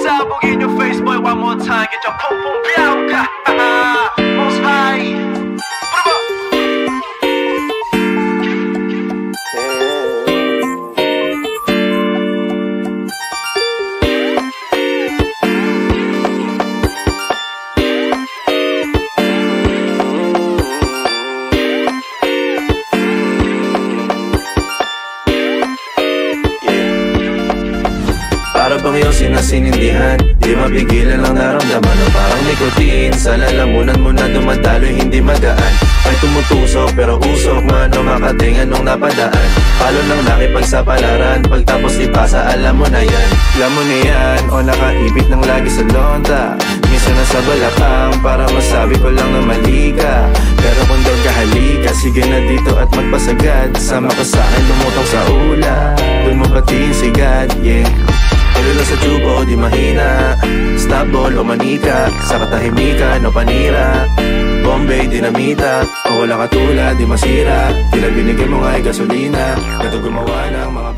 Pasabog in your face, boy, one more time. Get your pum pum biauka. Most high. Para bang iyong sinasinindihan, di mapigilan ang naramdaman. O parang nikotin, sa lalamunan mo na dumadaloy, hindi magaan. May tumutusok pero usok man o makating anong napadaan. Palo ng nakipagsapalaran, pagtapos ipasa alam mo na yan. Alam mo na yan, o nakaibit ng lagi sa lonta. Minsan nasa balakang, para masabi ko lang na mali ka. Pero kung daw kahalika, sige na dito at magpasagad. Sama ka sa'kin, lumutong sa ula, dun mo batiin si God, yeah. Tulila sa tubo, di mahina. Stop ball o manika, sa katahimikan o panira. Bombay, dinamita, o walang katulad, di masira. Tila binigyan mo nga'y gasolina, kato gumawa ng mga